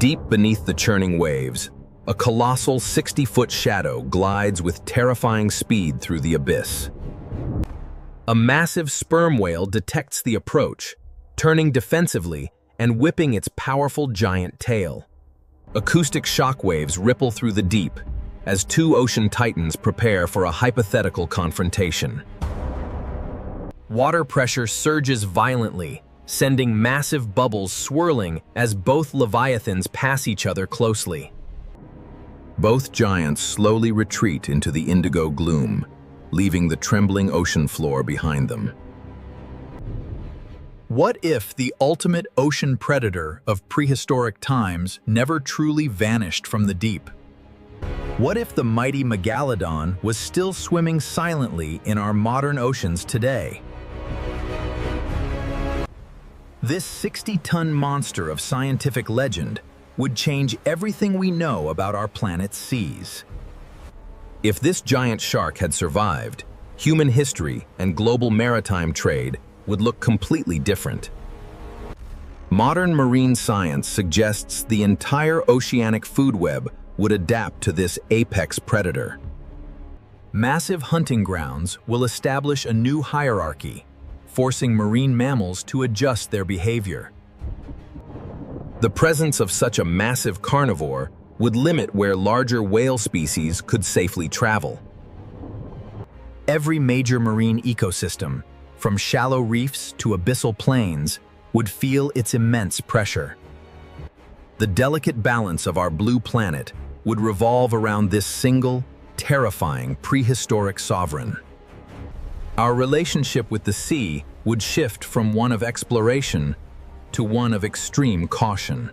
Deep beneath the churning waves, a colossal 60-foot shadow glides with terrifying speed through the abyss. A massive sperm whale detects the approach, turning defensively and whipping its powerful giant tail. Acoustic shockwaves ripple through the deep as two ocean titans prepare for a hypothetical confrontation. Water pressure surges violently, sending massive bubbles swirling as both leviathans pass each other closely. Both giants slowly retreat into the indigo gloom, leaving the trembling ocean floor behind them. What if the ultimate ocean predator of prehistoric times never truly vanished from the deep? What if the mighty Megalodon was still swimming silently in our modern oceans today? This 60-ton monster of scientific legend would change everything we know about our planet's seas. If this giant shark had survived, human history and global maritime trade would look completely different. Modern marine science suggests the entire oceanic food web would adapt to this apex predator. Massive hunting grounds will establish a new hierarchy, forcing marine mammals to adjust their behavior. The presence of such a massive carnivore would limit where larger whale species could safely travel. Every major marine ecosystem, from shallow reefs to abyssal plains, would feel its immense pressure. The delicate balance of our blue planet would revolve around this single, terrifying prehistoric sovereign. Our relationship with the sea would shift from one of exploration to one of extreme caution.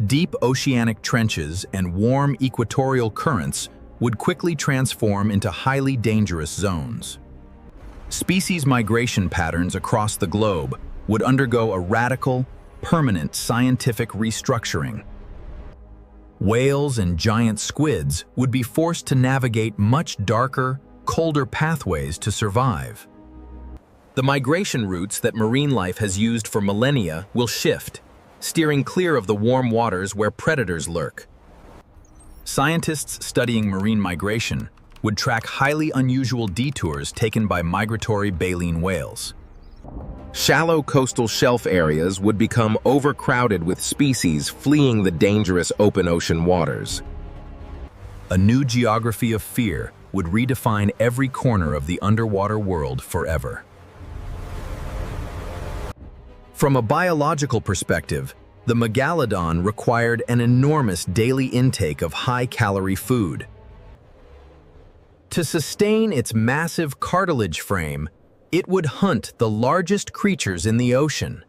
Deep oceanic trenches and warm equatorial currents would quickly transform into highly dangerous zones. Species migration patterns across the globe would undergo a radical, permanent scientific restructuring. Whales and giant squids would be forced to navigate much darker, colder pathways to survive. The migration routes that marine life has used for millennia will shift, steering clear of the warm waters where predators lurk. Scientists studying marine migration would track highly unusual detours taken by migratory baleen whales. Shallow coastal shelf areas would become overcrowded with species fleeing the dangerous open ocean waters. A new geography of fear would redefine every corner of the underwater world forever. From a biological perspective, the Megalodon required an enormous daily intake of high-calorie food. To sustain its massive cartilage frame, it would hunt the largest creatures in the ocean.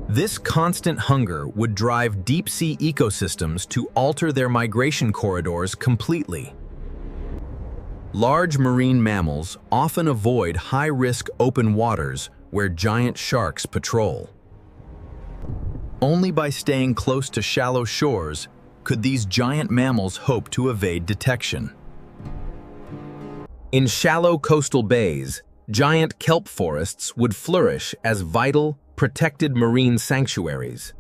This constant hunger would drive deep-sea ecosystems to alter their migration corridors completely. Large marine mammals often avoid high-risk open waters where giant sharks patrol. Only by staying close to shallow shores could these giant mammals hope to evade detection. In shallow coastal bays, giant kelp forests would flourish as vital, protected marine sanctuaries.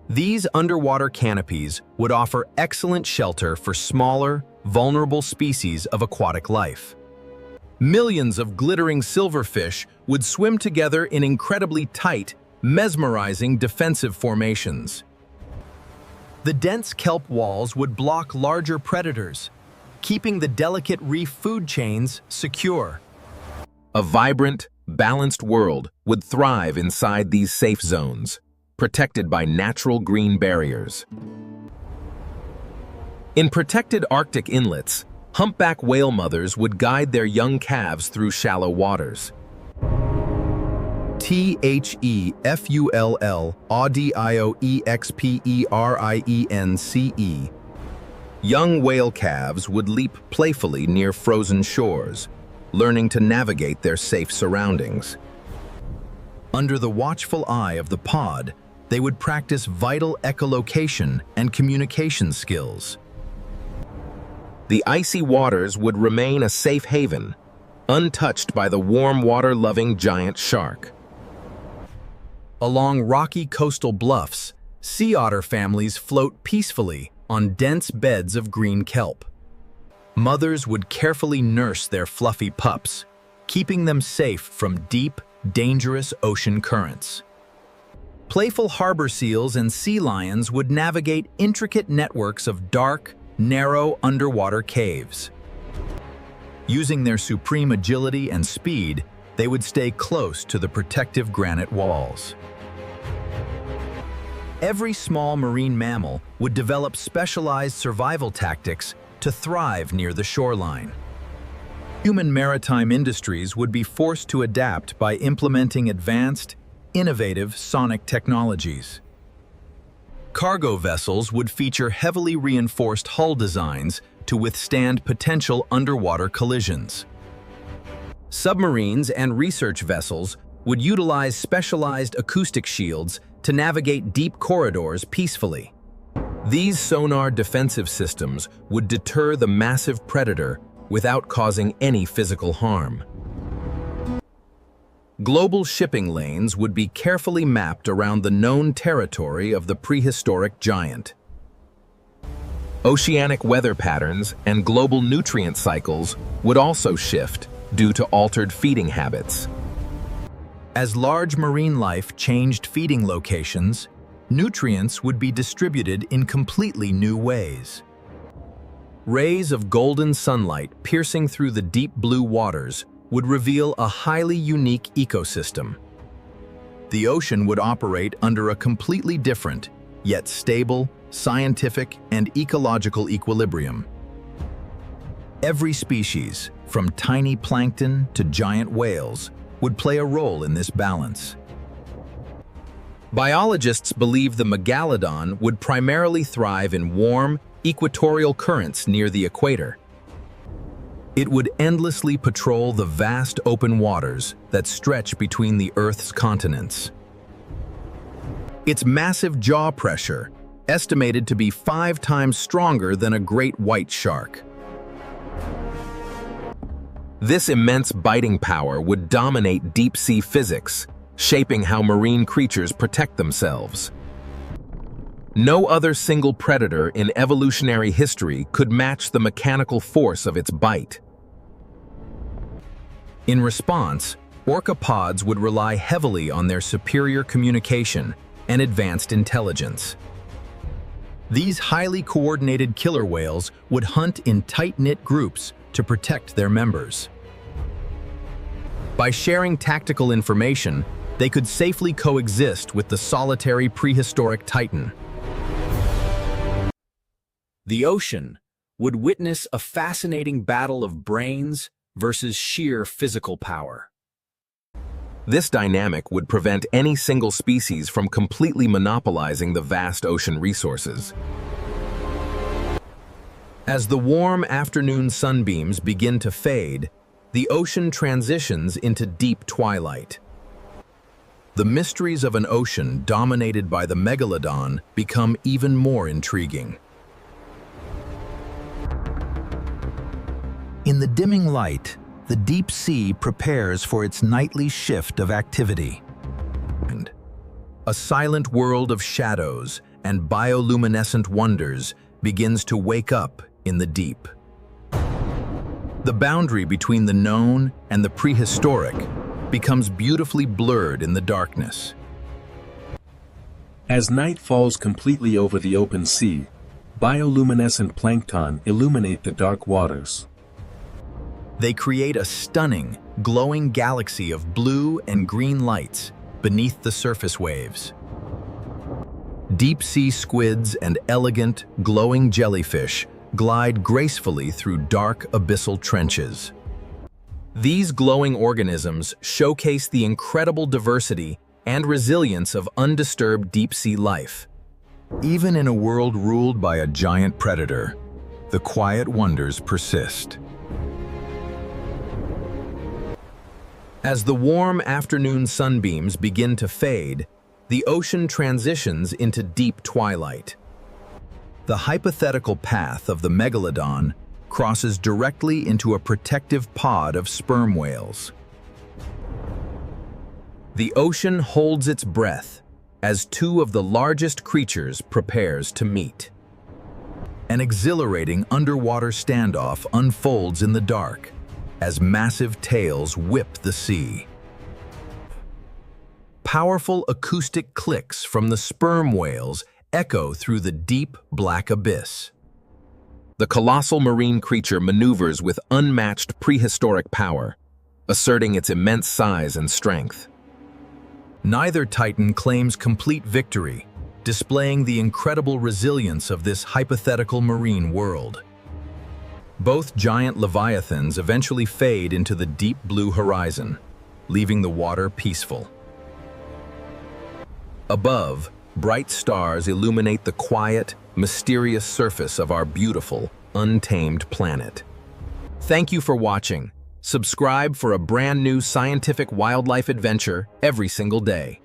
These underwater canopies would offer excellent shelter for smaller, vulnerable species of aquatic life. Millions of glittering silverfish would swim together in incredibly tight, mesmerizing defensive formations. The dense kelp walls would block larger predators, keeping the delicate reef food chains secure. A vibrant, balanced world would thrive inside these safe zones, protected by natural green barriers. In protected Arctic inlets, humpback whale mothers would guide their young calves through shallow waters. THEFULL AUDIOEXPERIENCE. Young whale calves would leap playfully near frozen shores, learning to navigate their safe surroundings. Under the watchful eye of the pod, they would practice vital echolocation and communication skills. The icy waters would remain a safe haven, untouched by the warm water-loving giant shark. Along rocky coastal bluffs, Sea otter families float peacefully on dense beds of green kelp. Mothers would carefully nurse their fluffy pups, keeping them safe from deep, dangerous ocean currents. Playful harbor seals and sea lions would navigate intricate networks of dark, narrow underwater caves. Using their supreme agility and speed, they would stay close to the protective granite walls. Every small marine mammal would develop specialized survival tactics to thrive near the shoreline. Human maritime industries would be forced to adapt by implementing advanced, innovative sonic technologies. Cargo vessels would feature heavily reinforced hull designs to withstand potential underwater collisions. Submarines and research vessels would utilize specialized acoustic shields to navigate deep corridors peacefully. These sonar defensive systems would deter the massive predator without causing any physical harm. Global shipping lanes would be carefully mapped around the known territory of the prehistoric giant. Oceanic weather patterns and global nutrient cycles would also shift due to altered feeding habits. As large marine life changed feeding locations, nutrients would be distributed in completely new ways. Rays of golden sunlight piercing through the deep blue waters would reveal a highly unique ecosystem. The ocean would operate under a completely different, yet stable, scientific, and ecological equilibrium. Every species, from tiny plankton to giant whales, would play a role in this balance. Biologists believe the Megalodon would primarily thrive in warm, equatorial currents near the equator. It would endlessly patrol the vast open waters that stretch between the Earth's continents. Its massive jaw pressure, estimated to be 5 times stronger than a great white shark. This immense biting power would dominate deep-sea physics, shaping how marine creatures protect themselves. No other single predator in evolutionary history could match the mechanical force of its bite. In response, orcapods would rely heavily on their superior communication and advanced intelligence. These highly coordinated killer whales would hunt in tight-knit groups to protect their members. By sharing tactical information, they could safely coexist with the solitary prehistoric titan. The ocean would witness a fascinating battle of brains versus sheer physical power. This dynamic would prevent any single species from completely monopolizing the vast ocean resources. As the warm afternoon sunbeams begin to fade, the ocean transitions into deep twilight. The mysteries of an ocean dominated by the Megalodon become even more intriguing. In the dimming light, the deep sea prepares for its nightly shift of activity. A silent world of shadows and bioluminescent wonders begins to wake up in the deep. The boundary between the known and the prehistoric becomes beautifully blurred in the darkness. As night falls completely over the open sea, bioluminescent plankton illuminate the dark waters. They create a stunning, glowing galaxy of blue and green lights beneath the surface waves. Deep-sea squids and elegant, glowing jellyfish glide gracefully through dark abyssal trenches. These glowing organisms showcase the incredible diversity and resilience of undisturbed deep-sea life. Even in a world ruled by a giant predator, the quiet wonders persist. As the warm afternoon sunbeams begin to fade, the ocean transitions into deep twilight. The hypothetical path of the Megalodon crosses directly into a protective pod of sperm whales. The ocean holds its breath as two of the largest creatures prepares to meet. An exhilarating underwater standoff unfolds in the dark as massive tails whip the sea. Powerful acoustic clicks from the sperm whales echo through the deep black abyss. The colossal marine creature maneuvers with unmatched prehistoric power, asserting its immense size and strength. Neither titan claims complete victory, displaying the incredible resilience of this hypothetical marine world. Both giant leviathans eventually fade into the deep blue horizon, leaving the water peaceful. Above, bright stars illuminate the quiet, mysterious surface of our beautiful, untamed planet. Thank you for watching. Subscribe for a brand new scientific wildlife adventure every single day.